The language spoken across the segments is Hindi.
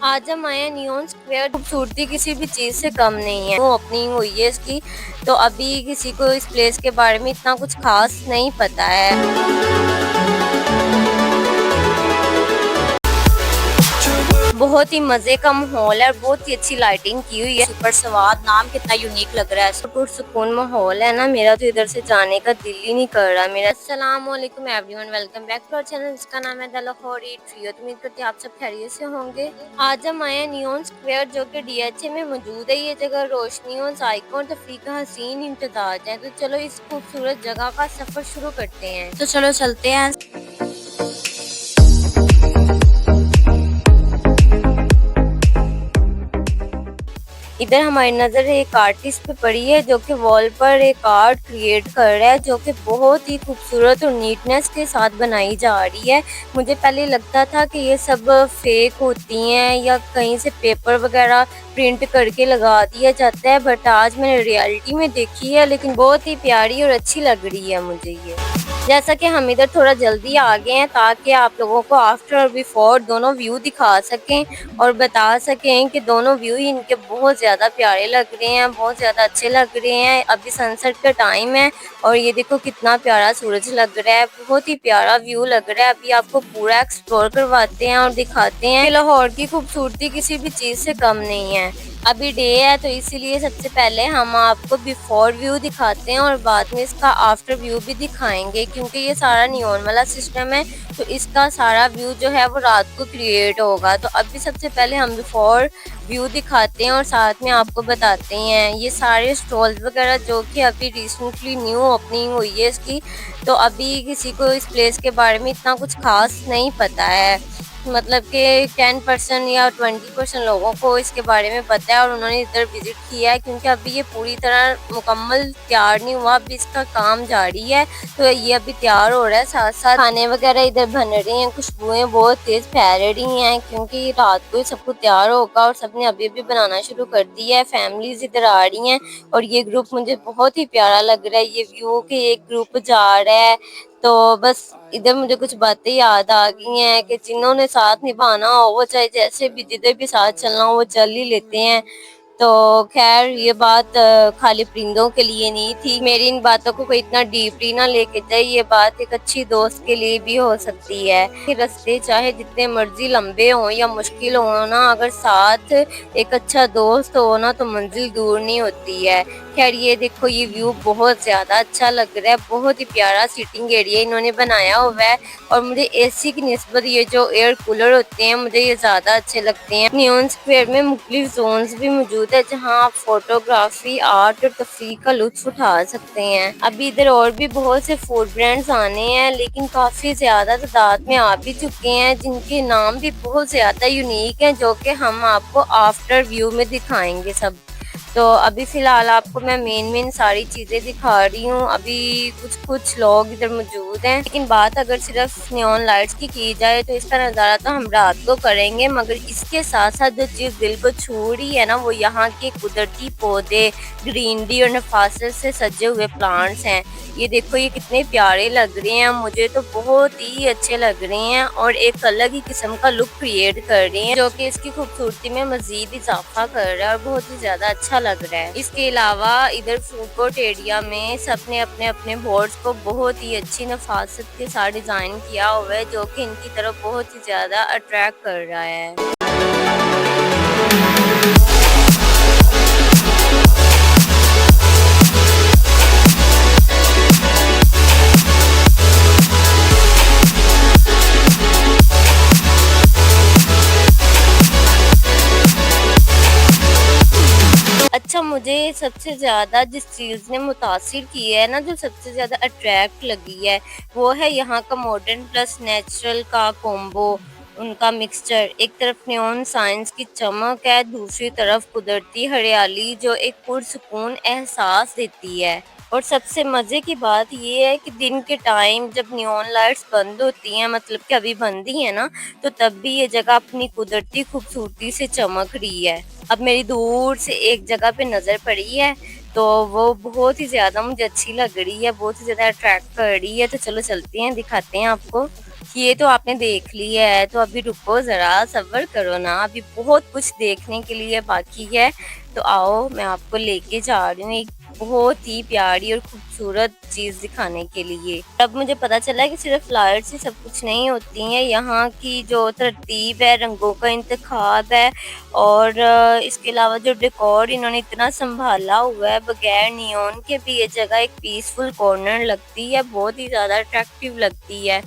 आज हम आए हैं नियॉन स्क्वायर। खूबसूरती किसी भी चीज़ से कम नहीं है। वो ओपनिंग हुई है इसकी, तो अभी किसी को इस प्लेस के बारे में इतना कुछ खास नहीं पता है। बहुत ही मजे का माहौल है और बहुत ही अच्छी लाइटिंग की हुई है। सुपर स्वाद नाम कितना यूनिक लग रहा है। पुरसुकून माहौल है ना, मेरा तो इधर से जाने का दिल ही नहीं कर रहा मेरा। अस्सलाम वालेकुम everyone, welcome back to our channel जिसका नाम है द लाहौर ईट ट्रियो। उम्मीद करती हूँ आप सब खैरियत से होंगे। आज हम आए हैं नियॉन स्क्वायर जो कि डीएचए में मौजूद है। ये जगह रोशनियों, जायकों और तफरीह का हसीन इम्तिजाज है। तो चलो इस खूबसूरत जगह का सफर शुरू करते हैं। तो चलो चलते हैं। इधर हमारी नज़र एक आर्टिस्ट पे पड़ी है जो कि वॉल पर एक आर्ट क्रिएट कर रहा है जो कि बहुत ही खूबसूरत और नीटनेस के साथ बनाई जा रही है। मुझे पहले लगता था कि ये सब फेक होती हैं या कहीं से पेपर वगैरह प्रिंट करके लगा दिया जाता है, बट आज मैंने रियलिटी में देखी है, लेकिन बहुत ही प्यारी और अच्छी लग रही है मुझे ये। जैसा कि हम इधर थोड़ा जल्दी आ गए हैं ताकि आप लोगों को आफ्टर और बिफोर दोनों व्यू दिखा सकें और बता सकें कि दोनों व्यू इनके बहुत ज़्यादा प्यारे लग रहे हैं, बहुत ज़्यादा अच्छे लग रहे हैं। अभी सनसेट का टाइम है और ये देखो कितना प्यारा सूरज लग रहा है, बहुत ही प्यारा व्यू लग रहा है। अभी आपको पूरा एक्सप्लोर करवाते हैं और दिखाते हैं कि लाहौर की खूबसूरती किसी भी चीज़ से कम नहीं है। अभी डे है तो इसीलिए सबसे पहले हम आपको बिफोर व्यू दिखाते हैं और बाद में इसका आफ्टर व्यू भी दिखाएंगे, क्योंकि ये सारा नियॉन वाला सिस्टम है तो इसका सारा व्यू जो है वो रात को क्रिएट होगा। तो अभी सबसे पहले हम बिफोर व्यू दिखाते हैं और साथ में आपको बताते हैं ये सारे स्टॉल्स वगैरह जो कि अभी रिसेंटली न्यू ओपनिंग हुई है इसकी। तो अभी किसी को इस प्लेस के बारे में इतना कुछ खास नहीं पता है, मतलब कि 10% या 20% लोगों को इसके बारे में पता है और उन्होंने इधर विजिट किया है, क्योंकि अभी ये पूरी तरह मुकम्मल तैयार नहीं हुआ, अभी इसका काम जारी है। तो ये अभी तैयार हो रहा है, साथ साथ खाने वगैरह इधर बन रही हैं, खुशबुएं बहुत तेज फैल रही हैं क्योंकि रात को ही सब कुछ तैयार होगा और सबने अभी अभी बनाना शुरू कर दिया है। फैमिलीज इधर आ रही हैं और ये ग्रुप मुझे बहुत ही प्यारा लग रहा है। ये व्यू के एक ग्रुप जा रहा है, तो बस इधर मुझे कुछ बातें याद आ गई हैं कि जिन्होंने साथ निभाना हो वो चाहे जैसे भी जिधर भी साथ चलना हो वो चल ही लेते हैं। तो खैर ये बात खाली परिंदों के लिए नहीं थी, मेरी इन बातों को कोई इतना डीपली ना लेके जाए। ये बात एक अच्छी दोस्त के लिए भी हो सकती है कि रास्ते चाहे जितने मर्जी लंबे हों या मुश्किल हो ना, अगर साथ एक अच्छा दोस्त हो ना तो मंजिल दूर नहीं होती है। खैर ये देखो ये व्यू बहुत ज्यादा अच्छा लग रहा है, बहुत ही प्यारा सिटिंग एरिया इन्होंने बनाया हुआ है और मुझे एसी की निस्बत ये जो एयर कूलर होते हैं मुझे ये ज्यादा अच्छे लगते हैं। नियॉन स्क्वायर में मुख्तलिफ जोन्स भी मौजूद है जहां आप फोटोग्राफी, आर्ट और तफरीह का लुत्फ उठा सकते हैं। अभी इधर और भी बहुत से फूड ब्रांड्स आने हैं, लेकिन काफी ज्यादा तादाद में आ भी चुके हैं जिनके नाम भी बहुत ज्यादा यूनिक हैं, जो कि हम आपको आफ्टर व्यू में दिखाएंगे सब। तो अभी फ़िलहाल आपको मैं मेन सारी चीज़ें दिखा रही हूँ। अभी कुछ लोग इधर मौजूद हैं, लेकिन बात अगर सिर्फ नियॉन लाइट्स की जाए तो इसका नज़ारा तो हम रात को करेंगे, मगर इसके साथ साथ जो चीज़ दिल को छू रही है ना वो यहाँ के कुदरती पौधे, ग्रीनरी और नफासत से सजे हुए प्लांट्स हैं। ये देखो ये कितने प्यारे लग रहे हैं, मुझे तो बहुत ही अच्छे लग रहे हैं और एक अलग ही किस्म का लुक क्रिएट कर रहे हैं जो कि इसकी खूबसूरती में मजीद इजाफा कर रहा है और बहुत ही ज़्यादा अच्छा लग रहा है। इसके अलावा इधर फूड कोर्ट एरिया में सबने अपने अपने बोर्ड्स को बहुत ही अच्छी नफासत के साथ डिज़ाइन किया हुआ है जो कि इनकी तरफ बहुत ही ज़्यादा अट्रैक्ट कर रहा है। अच्छा, मुझे सबसे ज़्यादा जिस चीज़ ने मुतासिर किया है ना, जो सबसे ज़्यादा अट्रैक्ट लगी है वो है यहाँ का मॉडर्न प्लस नेचुरल का कॉम्बो, उनका मिक्सचर। एक तरफ नियॉन साइंस की चमक है, दूसरी तरफ कुदरती हरियाली जो एक पुरसुकून एहसास देती है। और सबसे मज़े की बात ये है कि दिन के टाइम जब नियॉन लाइट्स बंद होती हैं, मतलब कि अभी बंद ही है ना, तो तब भी ये जगह अपनी कुदरती खूबसूरती से चमक रही है। अब मेरी दूर से एक जगह पे नज़र पड़ी है तो वो बहुत ही ज़्यादा मुझे अच्छी लग रही है, बहुत ही ज़्यादा अट्रैक्ट कर रही है। तो चलो चलते हैं, दिखाते हैं आपको। ये तो आपने देख लिया है, तो अभी रुको ज़रा, सब्र करो ना, अभी बहुत कुछ देखने के लिए बाकी है। तो आओ मैं आपको लेके जा रही हूँ एक बहुत ही प्यारी और खूबसूरत चीज़ दिखाने के लिए। अब मुझे पता चला कि सिर्फ फ्लावर्स ही सब कुछ नहीं होती हैं, यहाँ की जो तरतीब है, रंगों का इंतखाब है और इसके अलावा जो डेकोर इन्होंने इतना संभाला हुआ है, बगैर नियॉन के भी ये जगह एक पीसफुल कॉर्नर लगती है, बहुत ही ज़्यादा अट्रैक्टिव लगती है।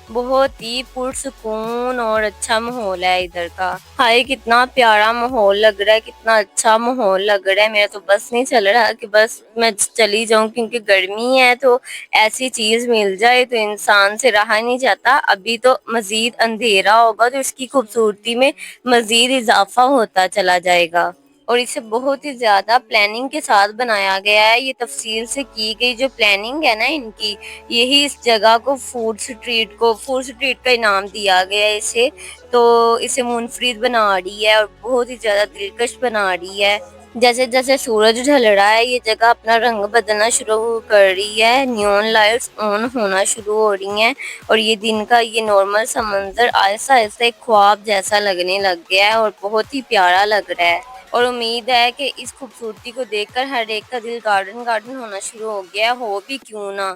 बहुत ही पुरसुकून और अच्छा माहौल है इधर का। हाय कितना प्यारा माहौल लग रहा है, कितना अच्छा माहौल लग रहा है। मेरा तो बस नहीं चल रहा कि बस मैं चली जाऊं, क्योंकि गर्मी है तो ऐसी चीज मिल जाए तो इंसान से रहा नहीं जाता। अभी तो मजीद अंधेरा होगा तो इसकी खूबसूरती में मजीद इजाफा होता चला जाएगा और इसे बहुत ही ज़्यादा प्लानिंग के साथ बनाया गया है। ये तफसील से की गई जो प्लानिंग है ना इनकी, यही इस जगह को फूड स्ट्रीट का इनाम दिया गया है इसे। तो इसे मुनफरिद बना रही है और बहुत ही ज़्यादा दिलकश बना रही है। जैसे जैसे सूरज ढल रहा है ये जगह अपना रंग बदलना शुरू कर रही है, नियॉन लाइट्स ऑन होना शुरू हो रही हैं और ये दिन का ये नॉर्मल सा मंजर आहिस्ता आहिस्ता एक ख्वाब जैसा लगने लग गया है और बहुत ही प्यारा लग रहा है। और उम्मीद है कि इस खूबसूरती को देखकर हर एक का दिल गार्डन गार्डन होना शुरू हो गया हो भी क्यों ना,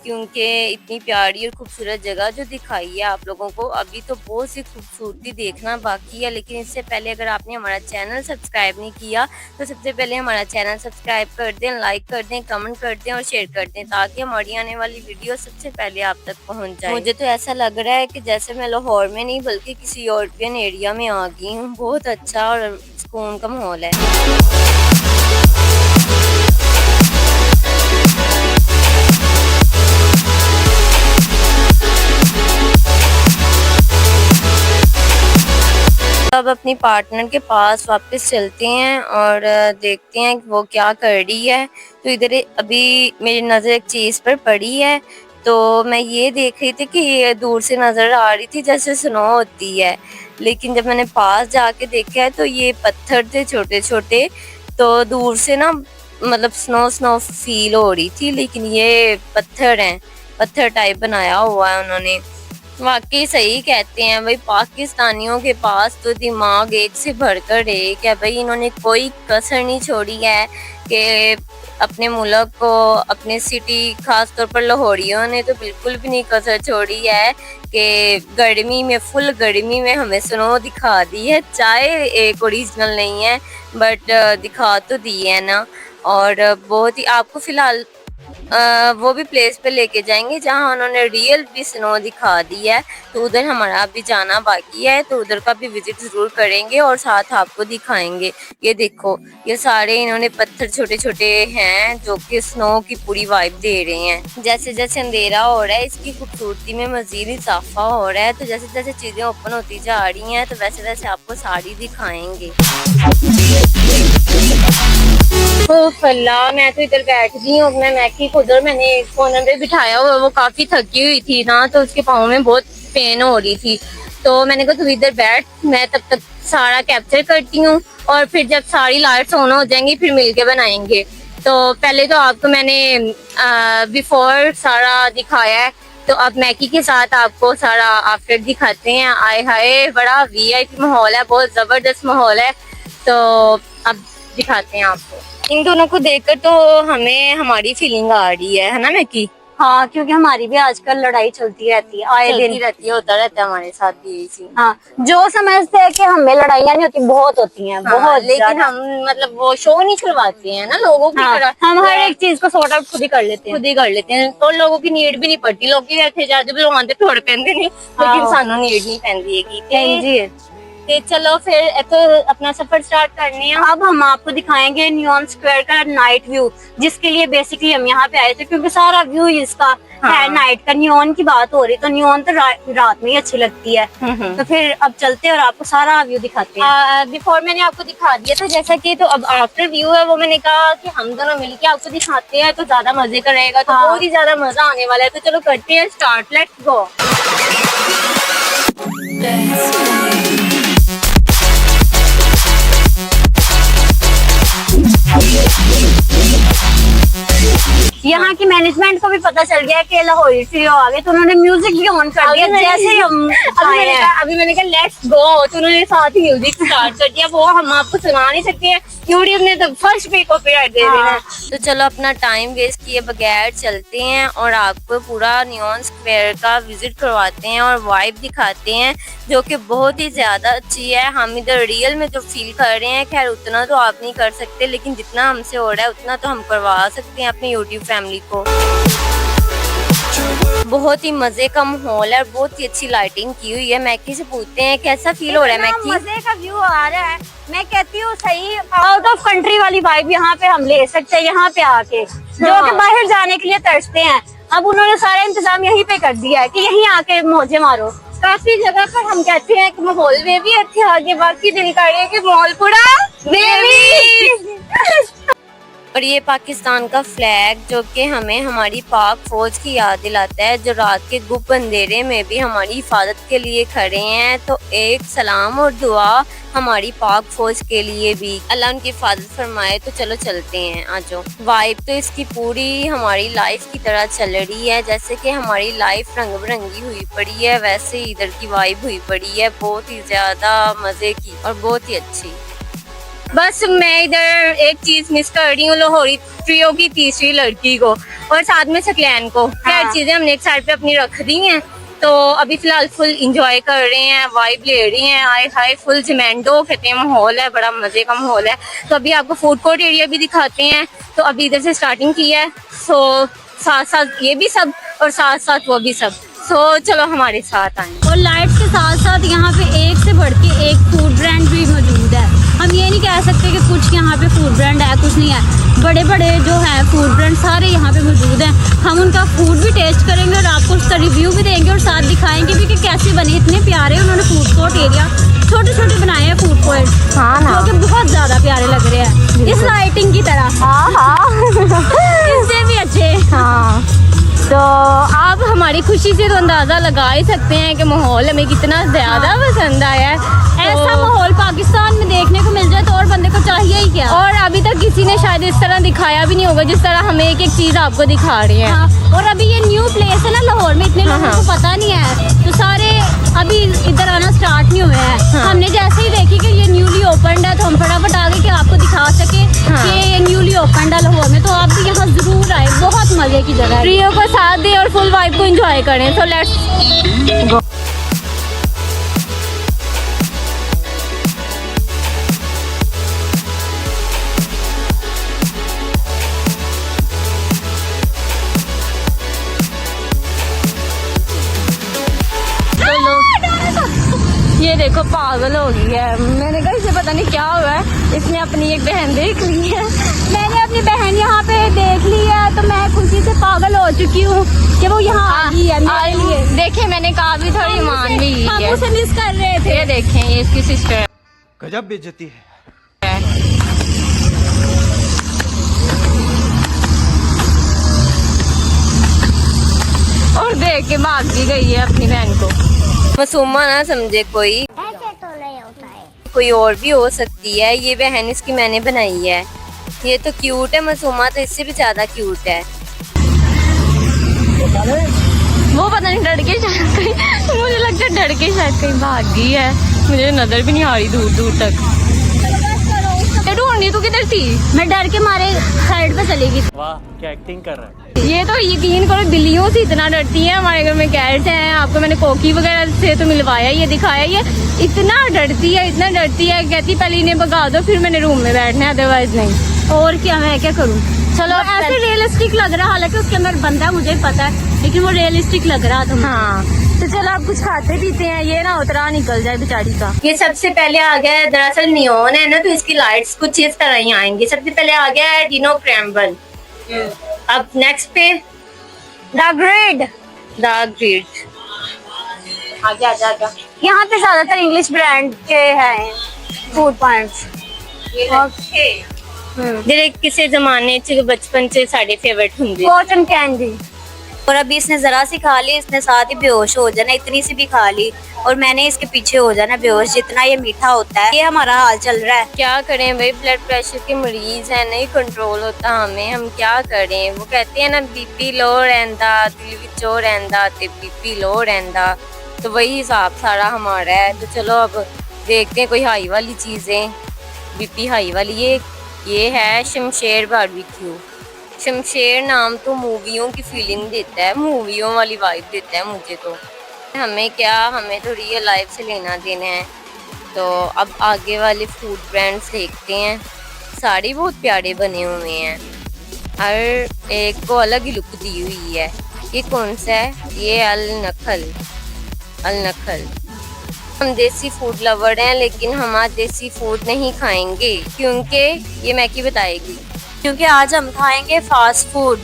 क्योंकि इतनी प्यारी और खूबसूरत जगह जो दिखाई है आप लोगों को। अभी तो बहुत सी खूबसूरती देखना बाकी है, लेकिन इससे पहले अगर आपने हमारा चैनल सब्सक्राइब नहीं किया तो सबसे पहले हमारा चैनल सब्सक्राइब कर दें, लाइक कर दें, कमेंट कर दें और शेयर कर दें, ताकि हमारी आने वाली वीडियो सबसे पहले आप तक पहुंच जाए। मुझे तो ऐसा लग रहा है कि जैसे मैं लाहौर में नहीं बल्कि किसी यूरोपियन एरिया में आ गई हूँ। बहुत अच्छा और सुकून का माहौल है। अब अपनी पार्टनर के पास वापस चलते हैं और देखते हैं कि वो क्या कर रही है। तो इधर अभी मेरी नज़र एक चीज़ पर पड़ी है, तो मैं ये देख रही थी कि ये दूर से नज़र आ रही थी जैसे स्नो होती है, लेकिन जब मैंने पास जाके देखा है तो ये पत्थर थे छोटे छोटे, तो दूर से ना मतलब स्नो स्नो फील हो रही थी, लेकिन ये पत्थर हैं, पत्थर टाइप बनाया हुआ है उन्होंने। वाकई सही कहते हैं भाई, पाकिस्तानियों के पास तो दिमाग एक से भरकर एक है भाई। इन्होंने कोई कसर नहीं छोड़ी है कि अपने मुल्क को, अपने सिटी, खास तौर पर लाहौरियों ने तो बिल्कुल भी नहीं कसर छोड़ी है कि गर्मी में, फुल गर्मी में हमें स्नो दिखा दी है। चाहे एक ओरिजिनल नहीं है बट दिखा तो दी है ना। और बहुत ही आपको फिलहाल वो भी प्लेस पे लेके जाएंगे जहाँ उन्होंने रियल भी स्नो दिखा दी है, तो उधर हमारा अभी जाना बाकी है, तो उधर का भी विजिट ज़रूर करेंगे और साथ आपको दिखाएंगे। ये देखो ये सारे इन्होंने पत्थर छोटे छोटे हैं जो कि स्नो की पूरी वाइब दे रहे हैं। जैसे जैसे अंधेरा हो रहा है इसकी खूबसूरती में मज़ीद इजाफा हो रहा है, तो जैसे जैसे चीज़ें ओपन होती जा रही हैं तो वैसे वैसे आपको सारी दिखाएंगे। तो फल्ला मैं तो इधर बैठ गई हूँ अपना मैकी को उधर मैंने कॉर्नर पे बिठाया हुआ, वो काफी थकी हुई थी ना तो उसके पाँव में बहुत पेन हो रही थी, तो मैंने कहा तू इधर बैठ, मैं तब तक सारा कैप्चर करती हूँ और फिर जब सारी लाइट्स ऑन हो जाएंगी फिर मिलके बनाएंगे। तो पहले तो आपको मैंने बिफोर सारा दिखाया है, तो अब मैकी के साथ आपको सारा आफ्टर दिखाते हैं। आए हाय बड़ा वीआईपी माहौल है, बहुत जबरदस्त माहौल है, तो अब दिखाते हैं आपको। इन दोनों को देखकर तो हमें हमारी फीलिंग आ रही है ना मैकी? हाँ, क्योंकि हमारी भी आजकल लड़ाई चलती रहती है, आए दिन रहती है, होता रहता है हमारे साथ भी यही सीन। हाँ, जो समझते हैं कि हमें लड़ाइयाँ नहीं होती, बहुत होती हैं, बहुत। लेकिन हम मतलब वो शो नहीं छुड़वाते हैं ना लोगों की तरह। हम हर एक चीज को सॉर्ट आउट खुद ही कर लेते हैं तो लोगों की नीड भी नहीं पड़ती। लोग बैठे जाते बुलवाते थोड़े पहनते नहीं, लेकिन सानू नीड नहीं पैंदी है। ते चलो फिर तो अपना सफर स्टार्ट करने हैं। अब हम आपको दिखाएंगे नियॉन स्क्वायर का नाइट व्यू, जिसके लिए बेसिकली हम यहाँ पे आए थे, क्योंकि सारा व्यू इसका है नाइट का। नियॉन की बात हो रही तो नियॉन तो रात में ही अच्छी लगती है, तो फिर अब चलते हैं और आपको सारा व्यू दिखाते हैं। बिफोर मैंने आपको दिखा दिया था जैसा कि, तो अब आफ्टर व्यू है वो मैंने कहा कि हम दोनों मिलके आपको दिखाते हैं तो ज्यादा मजे का रहेगा, तो बहुत ही ज्यादा मजा आने वाला है। तो चलो करते हैं स्टार्ट, लेट्स गो। यहाँ की मैनेजमेंट को भी पता चल गया कि लाहौरी ट्रियो आ गए, तो उन्होंने म्यूजिक भी ऑन कर दिया जैसे ही हम अभी मैंने कहा लेट्स गो, तो उन्होंने साथ ही म्यूजिक स्टार्ट कर दिया। वो हम आपको सुना नहीं सकते हैं, यूट्यूब ने तो फर्स्ट पे कॉपीराइट दे देना है। तो चलो अपना टाइम वेस्ट किए बगैर चलते हैं और आपको पूरा नियॉन स्क्वायर का विजिट करवाते हैं और वाइब दिखाते हैं, जो कि बहुत ही ज़्यादा अच्छी है। हम इधर रियल में जो फील कर रहे हैं, खैर उतना तो आप नहीं कर सकते, लेकिन जितना हमसे हो रहा है उतना तो हम करवा सकते हैं अपनी यूट्यूब फैमिली को। बहुत ही मजे का माहौल है और बहुत ही अच्छी लाइटिंग की हुई है। मैकी से पूछते हैं कैसा फील हो रहा है मैकी? मजे का व्यू आ रहा है। मैं कहती हूँ सही आउट ऑफ कंट्री वाली वाइब यहाँ पे हम ले सकते हैं, यहाँ पे आके जो कि बाहर जाने के लिए तरसते हैं, अब उन्होंने सारा इंतजाम यहीं पे कर दिया है कि यहीं आके मौजे मारो। काफी जगह पर हम कहते हैं कि माहौल में भी अच्छे आगे, बाकी दिल कर रही है कि माहौल पूरा बेबी। और ये पाकिस्तान का फ्लैग जो कि हमें हमारी पाक फौज की याद दिलाता है, जो रात के गुप्त अंधेरे में भी हमारी हिफाजत के लिए खड़े हैं। तो एक सलाम और दुआ हमारी पाक फौज के लिए भी, अल्लाह उनकी हिफाजत फरमाए। तो चलो चलते हैं, आ जाओ। वाइब तो इसकी पूरी हमारी लाइफ की तरह चल रही है, जैसे कि हमारी लाइफ रंग बिरंगी हुई पड़ी है, वैसे ही इधर की वाइब हुई पड़ी है, बहुत ही ज्यादा मजे की और बहुत ही अच्छी। बस मैं इधर एक चीज मिस कर रही हूँ, लाहौरी ट्रियो की तीसरी लड़की को और साथ में सकलैन को। खैर चीजें हमने एक साइड पे अपनी रख दी हैं, तो अभी फिलहाल फुल इंजॉय कर रहे हैं, वाइब ले रही हैं। आए हाय फुल जमेंडो कहते हैं माहौल है, बड़ा मजे का माहौल है। तो अभी आपको फूड कोर्ट एरिया भी दिखाते हैं। तो अभी इधर से स्टार्टिंग की है, तो साथ साथ ये भी सब और साथ साथ वो भी सब। तो चलो हमारे साथ आए। और लाइट्स के साथ साथ यहाँ पे एक से बढ़ के एक फूड ब्रांड भी मौजूद है। हम ये नहीं कह सकते कि कुछ यहाँ पे फूड ब्रांड है कुछ नहीं है, बड़े बड़े जो है फूड ब्रांड सारे यहाँ पे मौजूद हैं। हम उनका फूड भी टेस्ट करेंगे और आपको उसका रिव्यू भी देंगे और साथ दिखाएंगे भी कि कैसे बने। इतने प्यारे उन्होंने फूड कोर्ट एरिया छोटे छोटे बनाए हैं फूड कोर्ट, जो कि बहुत ज्यादा प्यारे लग रहे हैं इस लाइटिंग की तरह। इससे भी अच्छे। तो आप हमारी खुशी से तो अंदाजा लगा ही सकते हैं कि माहौल हमें कितना ज्यादा पसंद आया है। ऐसा माहौल पाकिस्तान में देखने को मिल जाए तो और बंदे को चाहिए ही क्या। और अभी तक किसी ने शायद इस तरह दिखाया भी नहीं होगा जिस तरह हमें एक एक चीज आपको दिखा रही है। और अभी ये न्यू प्लेस है ना लाहौर में, इतने लोगों को पता नहीं है, तो सारे अभी इधर आना स्टार्ट नहीं हुए हैं। हमने जैसे ही देखी कि ये न्यूली ओपनड है तो हम फटाफट आ गए कि आपको दिखा सके कि ये न्यूली ओपनड है लाहौर में। तो आप भी यहाँ जरूर आए, बहुत मजे की जगह है। ट्रियो को साथ दें और फुल वाइब को एंजॉय करें। So let's go. ये देखो पागल हो गई है। मैंने कहा इसे पता नहीं क्या हुआ है, इसने अपनी एक बहन देख ली है। मैंने अपनी बहन यहाँ पे देख ली है तो मैं खुशी से पागल हो चुकी हूँ कि वो यहाँ आ गई है मेरे लिए। देखे मैंने कहा भी थोड़ी मान भी हम है। उसे मिस कर रहे थे। ये देखें ये इसकी सिस्टर गजब बेइज्जती है। और देख के भाग भी गई है अपनी बहन को। मासूमा ना समझे कोई, ऐसे तो नहीं होता है। कोई और भी हो सकती है। ये बहन इसकी मैंने बनाई है। ये तो क्यूट है, मासूमा तो इससे भी ज्यादा क्यूट है। वो पता नहीं डर के शायद कहीं, मुझे लगता है डर के शायद कहीं भाग गई है। मुझे नजर भी नहीं आ रही दूर दूर तक। ढूंढनी तू किधर थी? मैं डर के मारे साइड पे चली गई। वाह क्या एक्टिंग कर रहा है। ये तो यकीन करो बिल्लियों से इतना डरती है। हमारे घर में कैट्स हैं, आपको मैंने कोकी वगैरह से तो मिलवाया, ये दिखाया। ये इतना डरती है, इतना डरती है, कहती पहले इन्हें भगा दो फिर मैंने रूम में बैठना है, अदरवाइज नहीं। और क्या, मैं क्या करूँ। चलो ऐसे रियलिस्टिक लग रहा, हालांकि उसके अंदर बंदा मुझे पता है, लेकिन वो रियलिस्टिक लग रहा था। हाँ तो चलो आप कुछ खाते पीते हैं, ये ना उतरा निकल जाए बेचारी का। ये सबसे पहले आ गया है, दरअसल नियॉन है ना तो इसकी लाइट्स कुछ इस तरह ही आएंगी। सबसे पहले आ गया है डिनो क्रैम्बल। अब नेक्स्ट पे द ग्रिड। आगे आजा। यहाँ पे ज्यादातर इंग्लिश ब्रांड के हैं फूड पॉइंट्स। ਜਿਹੜੇ ਕਿਸੇ ਜ਼ਮਾਨੇ 'ਚ ਬਚਪਨ 'ਚ ਸਾਡੇ ਫੇਵਰਿਟ ਹੁੰਦੇ। Cotton candy. और अभी इसने जरा सी खा ली, इसने साथ ही बेहोश हो जाना, इतनी सी भी खा ली और मैंने इसके पीछे हो जाना बेहोश। जितना ये मीठा होता है, ये हमारा हाल चल रहा है। क्या करें भाई, ब्लड प्रेशर के मरीज है, नहीं कंट्रोल होता हमें, हम क्या करें। वो कहते हैं ना बीपी लो रहंदा दिल विचों रहंदा ते बीपी लो रहंदा, तो वही हिसाब सारा हमारा है। तो चलो अब देखते हैं कोई हाई वाली चीज़ें, बीपी हाई वाली। ये है शमशेर बारबेक्यू। शमशेर नाम तो मूवियों की फीलिंग देता है, मूवियों वाली वाइब देता है मुझे तो। हमें क्या, हमें तो रियल लाइफ से लेना देना है। तो अब आगे वाले फूड ब्रांड्स देखते हैं। साड़ी बहुत प्यारे बने हुए हैं, हर एक को अलग ही लुक दी हुई है। ये कौन सा है? ये अल नखल। हम देसी फूड लवर हैं, लेकिन हम आज देसी फूड नहीं खाएंगे क्योंकि ये मैकी बताएगी। क्योंकि आज हम खाएंगे फास्ट फूड।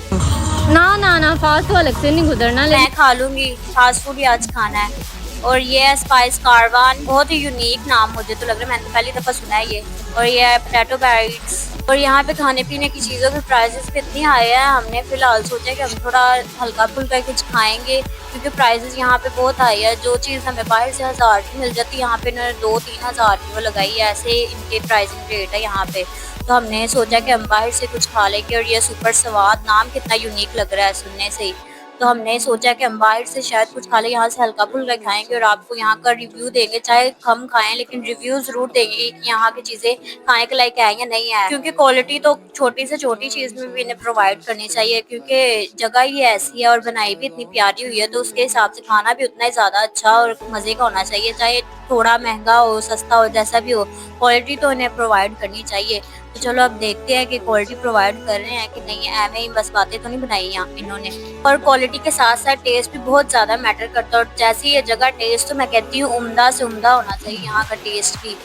ना फास्ट तो अलग से नहीं गुजरना। मैं खा लूंगी, फास्ट फूड ही आज खाना है। और ये है स्पाइस कारवान, बहुत ही यूनिक नाम मुझे तो लग रहा है, मैंने पहली दफ़ा सुना है ये। और ये है पोटैटो बाइट्स। और यहाँ पे खाने पीने की चीज़ों के प्राइसेस भी इतनी हाई है, हमने फ़िलहाल सोचा कि हम थोड़ा हल्का फुल्का कुछ खाएंगे क्योंकि प्राइसेस यहाँ पे बहुत हाई है। जो चीज़ हमें बाहर से 1000 की मिल जाती है, यहाँ पे इन्होंने 2-3 हज़ार की वो लगाई है, ऐसे इनके प्राइसिंग रेट है यहाँ पे। तो हमने सोचा कि हम बाहर से कुछ खा लेंगे। और ये सुपर स्वाद, नाम कितना यूनिक लग रहा है सुनने से ही। तो हमने सोचा कि हम बाहर से शायद कुछ खा लें, यहाँ से हल्का फुल्का खाएंगे और आपको यहाँ का रिव्यू देंगे। चाहे कम खाएं लेकिन रिव्यू जरूर देंगे कि यहाँ की चीज़ें खाने के लायक है या नहीं है, क्योंकि क्वालिटी तो छोटी से छोटी चीज़ में भी इन्हें प्रोवाइड करनी चाहिए क्योंकि जगह ही ऐसी है और बनाई भी इतनी प्यारी हुई है। तो उसके हिसाब से खाना भी उतना ही ज़्यादा अच्छा और मज़े का होना चाहिए, चाहे थोड़ा महंगा हो सस्ता हो जैसा भी हो, क्वालिटी तो इन्हें प्रोवाइड करनी चाहिए। तो चलो अब देखते हैं कि क्वालिटी प्रोवाइड कर रहे हैं कि नहीं, ऐਵੇਂ ही बस बातें तो नहीं बनाई यहाँ इन्होंने। और क्वालिटी के साथ साथ टेस्ट भी बहुत ज़्यादा मैटर करता है। और जैसी ये जगह टेस्ट, तो मैं कहती हूँ उम्दा से उम्दा होना चाहिए यहाँ का टेस्ट भी।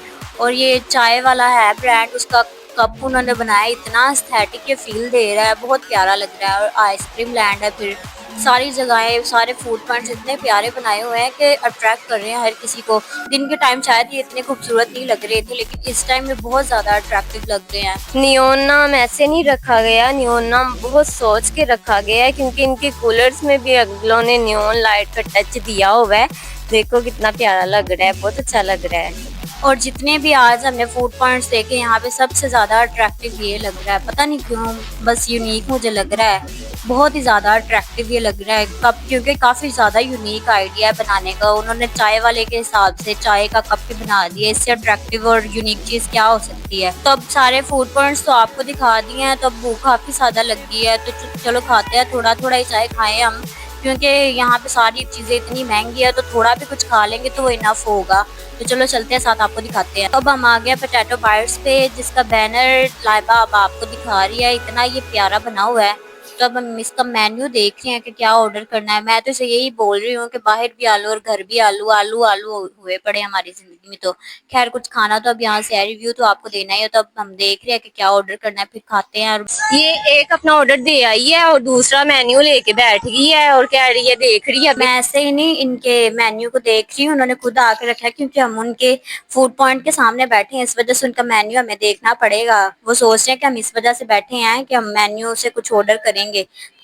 और ये चाय वाला है ब्रांड, उसका कप उन्होंने बनाया, इतना एस्थेटिक ये फील दे रहा है, बहुत प्यारा लग रहा है। और आइसक्रीम लैंड है, फिर सारी जगहें, सारे फूड पॉइंट्स इतने प्यारे बनाए हुए हैं कि अट्रैक्ट कर रहे हैं हर किसी को। दिन के टाइम शायद ये इतने खूबसूरत नहीं लग रहे थे, लेकिन इस टाइम में बहुत ज़्यादा अट्रैक्टिव लग रहे हैं। नियोन नाम ऐसे नहीं रखा गया, नियोन नाम बहुत सोच के रखा गया है क्योंकि इनके कूलर्स में भी अगलों ने नियोन लाइट का टच दिया हुआ है। देखो कितना प्यारा लग रहा है, बहुत अच्छा लग रहा है। और जितने भी आज हमने फूड पॉइंट्स देखे, यहाँ पे सबसे ज़्यादा अट्रैक्टिव ये लग रहा है, पता नहीं क्यों, बस यूनिक मुझे लग रहा है, बहुत ही ज़्यादा अट्रैक्टिव ये लग रहा है कप, क्योंकि काफ़ी ज़्यादा यूनिक आइडिया है बनाने का। उन्होंने चाय वाले के हिसाब से चाय का कप भी बना दिया, इससे अट्रैक्टिव और यूनिक चीज़ क्या हो सकती है। तो अब सारे फूड पॉइंट्स तो आपको दिखा दिए हैं, तो अब भूख काफ़ी ज़्यादा लग गई है, तो चलो खाते हैं, थोड़ा थोड़ा ही चाय खाएँ हम, क्योंकि यहाँ पे सारी चीज़ें इतनी महंगी है, तो थोड़ा भी कुछ खा लेंगे तो वो इनफ होगा। तो चलो चलते हैं, साथ आपको दिखाते हैं। अब हम आ गए पोटैटो बाइट्स पे, जिसका बैनर लाइबा अब आपको दिखा रही है, इतना ये प्यारा बना हुआ है। तो अब हम इसका मेन्यू देख रहे हैं कि क्या ऑर्डर करना है। मैं तो इसे यही बोल रही हूँ कि बाहर भी आलू और घर भी आलू, आलू आलू हुए पड़े हमारी जिंदगी में। तो खैर कुछ खाना तो अब यहाँ से है, रिव्यू तो आपको देना ही है। तो अब हम देख रहे हैं कि क्या ऑर्डर करना है, फिर खाते हैं। और ये एक अपना ऑर्डर दे आई है और दूसरा मेन्यू लेके बैठ गई है और कह रही है देख रही है। मैं ऐसे ही नहीं इनके मेन्यू को देख रही हूँ, उन्होंने खुद आके रखा है क्योंकि हम उनके फूड पॉइंट के सामने बैठे हैं, इस वजह से उनका मेन्यू हमें देखना पड़ेगा। वो सोच रहे हैं कि हम इस वजह से बैठे हैं कि हम मेन्यू से कुछ ऑर्डर करेंगे,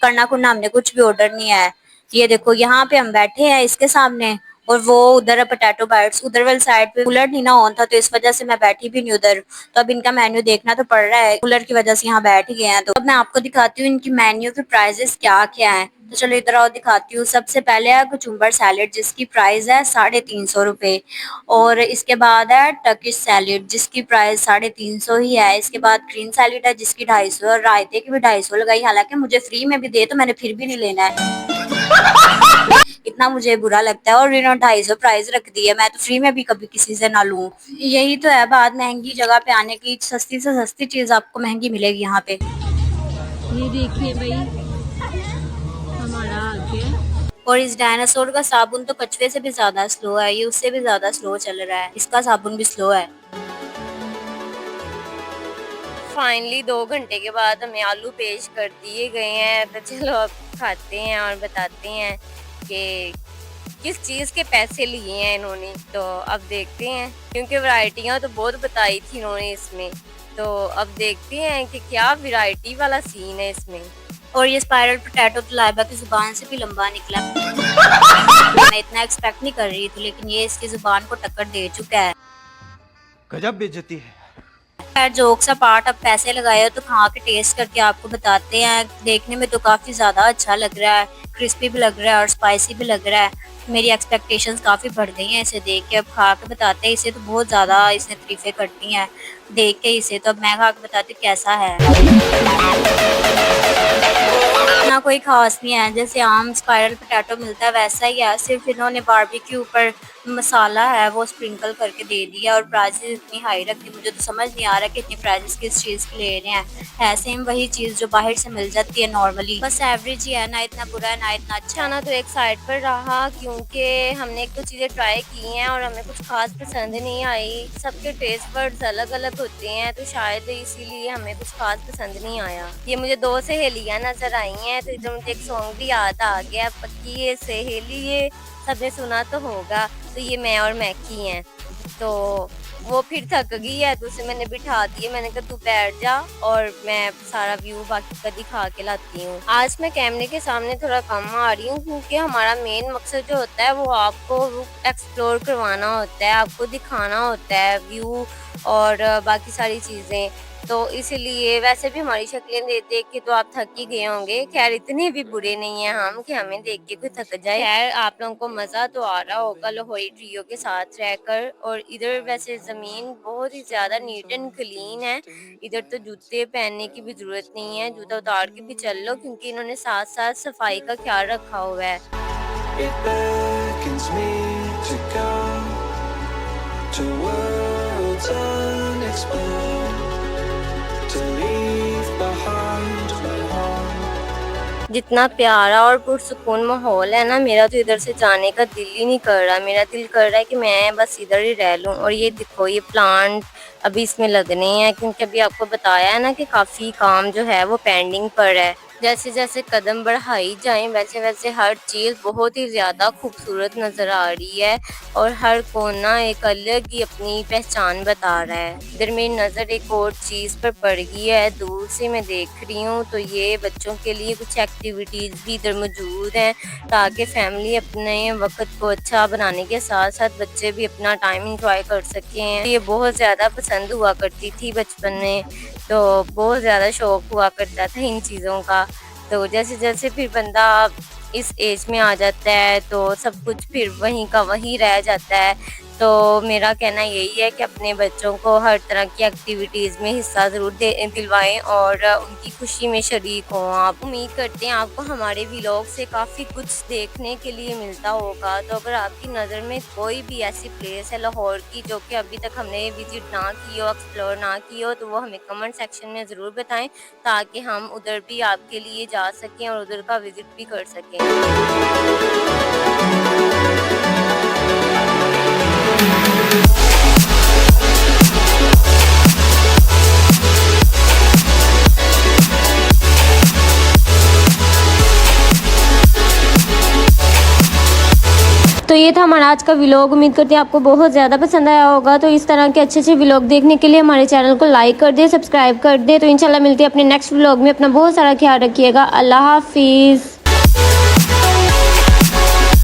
करना कुछ हमने कुछ भी ऑर्डर नहीं है। ये देखो यहाँ पे हम बैठे हैं इसके सामने, और वो उधर है पोटैटो बाइट्स, उधर वाली साइड पे कूलर नहीं ना ऑन था, तो इस वजह से मैं बैठी भी नहीं उधर। तो अब इनका मेन्यू देखना तो पड़ रहा है, कूलर की वजह से यहाँ बैठ गए हैं। तो अब मैं आपको दिखाती हूँ इनकी मेन्यू के प्राइजेस क्या क्या हैं। तो चलो इधर आओ दिखाती हूँ। सबसे पहले है कुचुम्बर सैलेड, जिसकी प्राइस है 350 रुपये। और इसके बाद है टर्किश सैलेड, जिसकी प्राइस 350 ही है। इसके बाद ग्रीन सैलेड है, जिसकी 250, और रायते की भी 250 लगाई। हालांकि मुझे फ्री में भी दे तो मैंने फिर भी नहीं लेना है, इतना मुझे बुरा लगता है। और इन्होंने 250 प्राइस रख दी है, मैं तो फ्री में भी कभी किसी से ना लूं। यही तो है बात महंगी जगह पे आने की, सस्ती से सस्ती चीज आपको महंगी मिलेगी यहाँ पे। ये देखिए भाई हमारा आ गया। और इस डायनासोर का साबुन तो कछुए से भी ज्यादा स्लो है, ये उससे भी ज्यादा स्लो चल रहा है, इसका साबुन भी स्लो है। फाइनली 2 घंटे के बाद हमें आलू पेश कर दिए गए हैं। तो चलो अब खाते हैं और बताते हैं कि किस चीज़ के पैसे लिए हैं इन्होंने। तो अब देखते हैं, क्योंकि वैरायटियाँ तो बहुत बताई थी इन्होंने इसमें। तो अब देखते हैं कि क्या वैरायटी वाला सीन है इसमें। और ये स्पाइरल पोटैटो तो लाइबा की जुबान से भी लंबा निकला। मैं इतना एक्सपेक्ट नहीं कर रही थी, लेकिन ये इसकी जुबान को टक्कर दे चुका है। गजब बेइज्जती है। खैर जोक्स अपार्ट, अब पैसे लगाए हो तो खा के टेस्ट करके आपको बताते हैं। देखने में तो काफ़ी ज़्यादा अच्छा लग रहा है, क्रिस्पी भी लग रहा है और स्पाइसी भी लग रहा है। मेरी एक्सपेक्टेशंस काफ़ी बढ़ गई हैं इसे देख के। अब खा के बताते हैं, इसे तो बहुत ज़्यादा इसने तारीफें करती हैं देख के इसे। तो अब मैं खा के बताती हूँ कैसा है। इतना कोई खास नहीं है, जैसे आम स्पाइरल पोटैटो मिलता है वैसा ही है, सिर्फ इन्होंने बारबेक्यू ऊपर मसाला है वो स्प्रिंकल करके दे दिया और प्राइसेस इतनी हाई रख दी। मुझे तो समझ नहीं आ रहा कि इतनी प्राइसेस किस चीज़ की ले रहे हैं। है सेम वही चीज़ जो बाहर से मिल जाती है नॉर्मली, बस एवरेज ही है, ना इतना बुरा है ना इतना अच्छा। खाना तो एक साइड पर रहा क्योंकि हमने एक दो चीज़ें ट्राई की हैं और हमें कुछ खास पसंद नहीं आई। सबके टेस्ट बड्स अलग अलग होते हैं तो शायद इसीलिए हमें कुछ खास पसंद नहीं आया। ये मुझे दो सहेलियाँ नज़र आई हैं तो इधर मुझे एक सॉन्ग भी याद आ गया, पक्की ये सहेली, ये सबने सुना तो होगा। तो ये मैं और मैकी हैं, तो वो फिर थक गई है तो उसे मैंने बिठा दिया। मैंने कहा तू बैठ जा और मैं सारा व्यू बाकी का दिखा के लाती हूँ। आज मैं कैमरे के सामने थोड़ा कम आ रही हूँ क्योंकि हमारा मेन मकसद जो होता है वो आपको एक्सप्लोर करवाना होता है, आपको दिखाना होता है व्यू और बाकी सारी चीज़ें। तो इसीलिए वैसे भी हमारी शक्लें देख देख के तो आप थक ही गए होंगे। खैर इतने भी बुरे नहीं हैं हम कि हमें देख के कोई थक जाए। खैर आप लोगों को मज़ा तो आ रहा होगा लाहौरी ट्रियो के साथ रहकर। और इधर वैसे ज़मीन बहुत ही ज़्यादा नीट एंड क्लीन है। इधर तो जूते पहनने की भी ज़रूरत नहीं है, जूता उतार के भी चल लो क्योंकि इन्होंने साथ साथ सफाई का ख्याल रखा हुआ है। It beckons me to go to worlds unexplored, to leave behind my home. जितना प्यारा और पुरसुकून माहौल है ना, मेरा तो इधर से जाने का दिल ही नहीं कर रहा। मेरा दिल कर रहा है कि मैं बस इधर ही रह लूं। और ये देखो ये प्लांट अभी इसमें लगने हैं क्योंकि अभी आपको बताया है ना कि काफ़ी काम जो है वो पेंडिंग पर है। जैसे जैसे कदम बढ़ाई जाएं वैसे वैसे हर चीज़ बहुत ही ज़्यादा खूबसूरत नज़र आ रही है और हर कोना एक अलग ही अपनी पहचान बता रहा है। इधर मेरी नज़र एक और चीज़ पर पड़ गई है, दूर से मैं देख रही हूँ तो ये बच्चों के लिए कुछ एक्टिविटीज़ भी इधर मौजूद हैं ताकि फैमिली अपने वक्त को अच्छा बनाने के साथ साथ बच्चे भी अपना टाइम इंजॉय कर सकें। ये बहुत ज़्यादा पसंद हुआ करती थी बचपन में, तो बहुत ज़्यादा शौक़ हुआ करता था इन चीज़ों का। तो जैसे जैसे फिर बंदा इस एज में आ जाता है तो सब कुछ फिर वहीं का वहीं रह जाता है। तो मेरा कहना यही है कि अपने बच्चों को हर तरह की एक्टिविटीज़ में हिस्सा ज़रूर दिलवाएं और उनकी खुशी में शरीक हों आप। उम्मीद करते हैं आपको हमारे व्लॉग से काफ़ी कुछ देखने के लिए मिलता होगा। तो अगर आपकी नज़र में कोई भी ऐसी प्लेस है लाहौर की जो कि अभी तक हमने विज़िट ना की हो, एक्सप्लोर ना की हो, तो वो हमें कमेंट सेक्शन में ज़रूर बताएं ताकि हम उधर भी आपके लिए जा सकें और उधर का विज़िट भी कर सकें। तो ये था हमारा आज का व्लॉग। उम्मीद करते हैं आपको बहुत ज़्यादा पसंद आया होगा। तो इस तरह के अच्छे अच्छे व्लॉग देखने के लिए हमारे चैनल को लाइक कर दे, सब्सक्राइब कर दे। तो इंशाल्लाह मिलते हैं अपने नेक्स्ट व्लॉग में। अपना बहुत सारा ख्याल रखिएगा। अल्लाह हाफिज़।